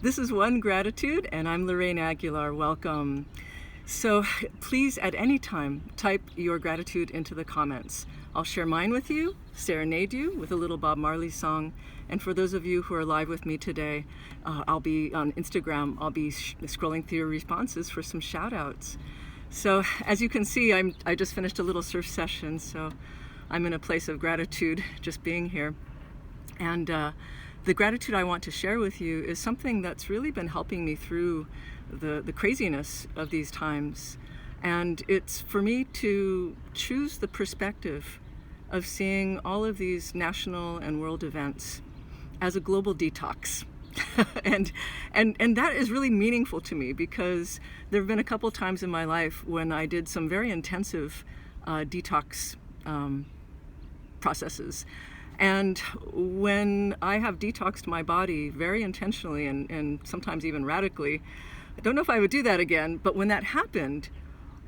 This is One Gratitude, and I'm Lorraine Aguilar. Welcome. So please, at any time, type your gratitude into the comments. I'll share mine with you, serenade you with a little Bob Marley song. And for those of you who are live with me today, I'll be on Instagram. I'll be scrolling through your responses for some shout outs. So as you can see, I just finished a little surf session, so I'm in a place of gratitude just being here. And the gratitude I want to share with you is something that's really been helping me through the craziness of these times. And it's for me to choose the perspective of seeing all of these national and world events as a global detox. and that is really meaningful to me, because there have been a couple times in my life when I did some very intensive detox processes. And when I have detoxed my body very intentionally and sometimes even radically, I don't know if I would do that again, but when that happened,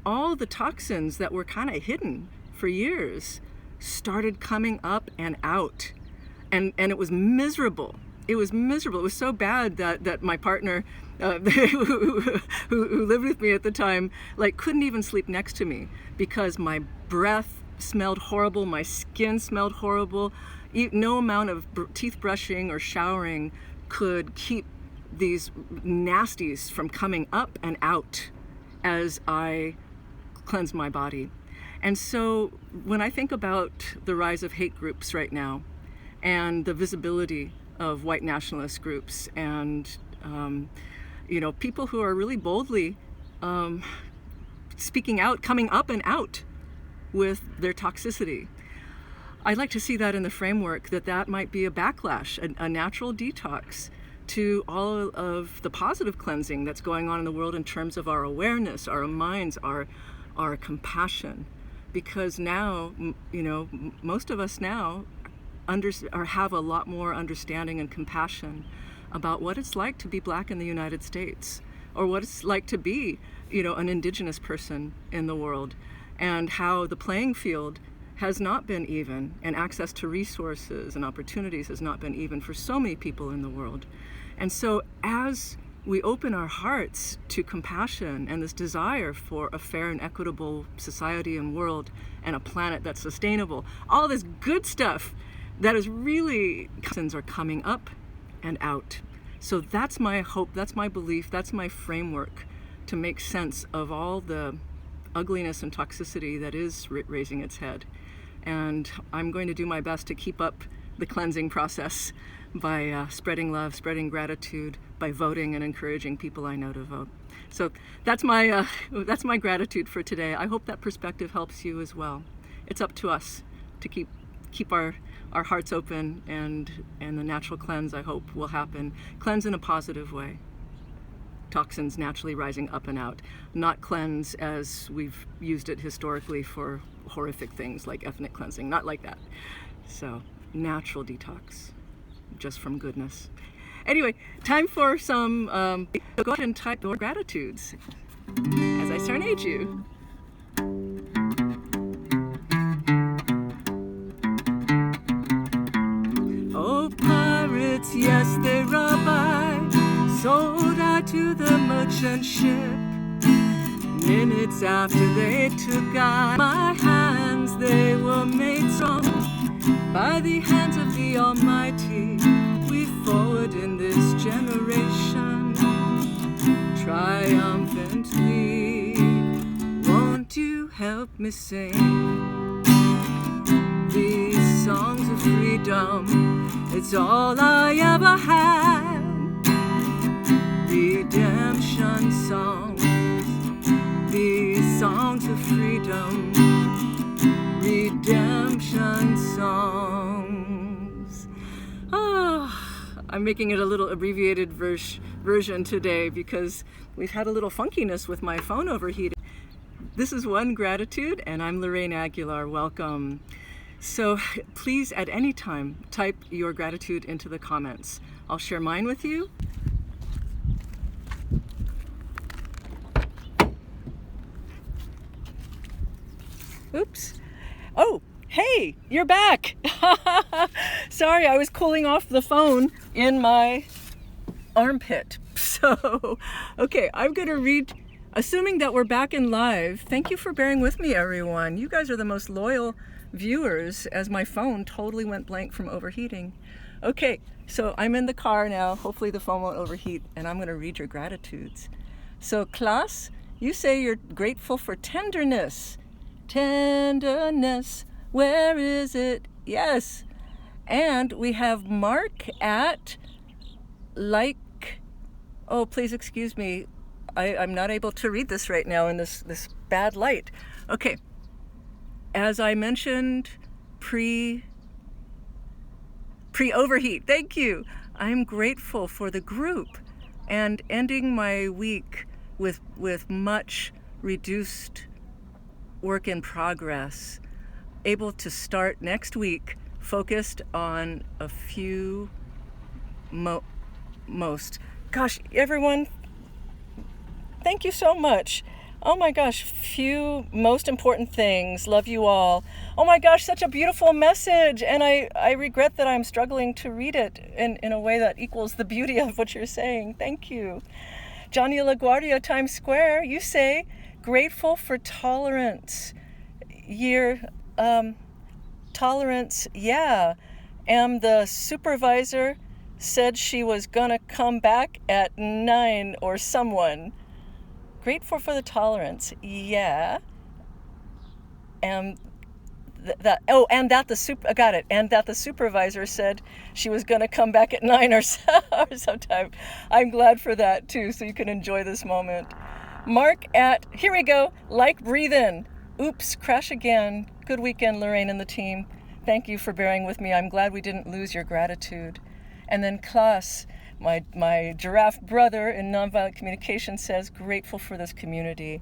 all the toxins that were kind of hidden for years started coming up and out. And it was miserable. It was miserable. It was so bad that my partner, who lived with me at the time, couldn't even sleep next to me, because my breath smelled horrible, my skin smelled horrible. No amount of teeth brushing or showering could keep these nasties from coming up and out as I cleansed my body. And so when I think about the rise of hate groups right now, and the visibility of white nationalist groups, and people who are really boldly speaking out, coming up and out with their toxicity, I'd like to see that in the framework that might be a backlash, a natural detox to all of the positive cleansing that's going on in the world in terms of our awareness, our minds, our compassion. Because now, most of us now have a lot more understanding and compassion about what it's like to be Black in the United States, or what it's like to be, an indigenous person in the world, and how the playing field has not been even, and access to resources and opportunities has not been even for so many people in the world. And so as we open our hearts to compassion and this desire for a fair and equitable society and world and a planet that's sustainable, all this good stuff that is really, toxins are coming up and out. So that's my hope, that's my belief, that's my framework to make sense of all the ugliness and toxicity that is raising its head. And I'm going to do my best to keep up the cleansing process by spreading love, spreading gratitude, by voting and encouraging people I know to vote. So that's my gratitude for today. I hope that perspective helps you as well. It's up to us to keep our hearts open, and the natural cleanse, I hope, will happen. Cleanse in a positive way. Toxins naturally rising up and out, not cleanse as we've used it historically for horrific things like ethnic cleansing, not like that. So natural detox, just from goodness. Anyway, time for some, go ahead and type your gratitudes as I serenade you. Oh, pirates, yes, they rob I, sold I to the merchant ship. Minutes after they took I, my hands, they were made strong by the hands of the Almighty. We forward in this generation triumphantly. Won't you help me sing these songs of freedom? It's all I ever had. Redemption songs, these songs of freedom, redemption songs. I'm making it a little abbreviated version today because we've had a little funkiness with my phone overheating. This is One Gratitude, and I'm Lorraine Aguilar. Welcome. So please, at any time, type your gratitude into the comments. I'll share mine with you. Oops. Oh, hey, you're back. Sorry, I was cooling off the phone in my armpit. So, okay, I'm going to read, assuming that we're back in live. Thank you for bearing with me, everyone. You guys are the most loyal viewers, as my phone totally went blank from overheating. Okay, so I'm in the car now. Hopefully the phone won't overheat, and I'm going to read your gratitudes. So, Klaas, you say you're grateful for tenderness. Tenderness, where is it? Yes. And we have Mark at oh, please excuse me. I'm not able to read this right now in this bad light. Okay. As I mentioned, pre-overheat. Thank you. I'm grateful for the group and ending my week with much reduced work in progress. Able to start next week focused on a few most. Gosh, everyone, thank you so much. Oh my gosh, few most important things. Love you all. Oh my gosh, such a beautiful message. And I regret that I'm struggling to read it in a way that equals the beauty of what you're saying. Thank you. Johnny LaGuardia, Times Square, you say, grateful for tolerance. Tolerance, yeah. The supervisor said she was gonna come back at 9 or someone. Grateful for the tolerance, yeah. And that the supervisor said she was gonna come back at 9 or sometime. I'm glad for that too, so you can enjoy this moment. Mark at, here we go, like breathe in. Oops, crash again. Good weekend, Lorraine and the team. Thank you for bearing with me. I'm glad we didn't lose your gratitude. And then Klaas, my giraffe brother in nonviolent communication, says, grateful for this community.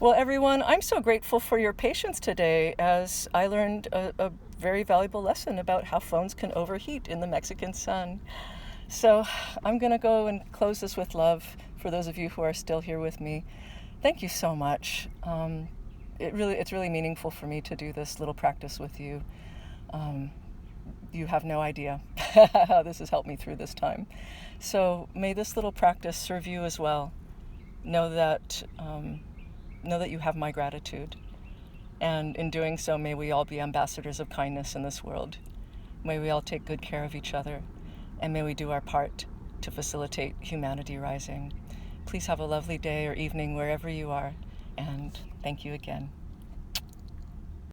Well, everyone, I'm so grateful for your patience today as I learned a very valuable lesson about how phones can overheat in the Mexican sun. So I'm going to go and close this with love for those of you who are still here with me. Thank you so much. It's really meaningful for me to do this little practice with you. You have no idea how this has helped me through this time. So may this little practice serve you as well. Know that you have my gratitude. And in doing so, may we all be ambassadors of kindness in this world. May we all take good care of each other. And may we do our part to facilitate humanity rising. Please have a lovely day or evening wherever you are. And thank you again.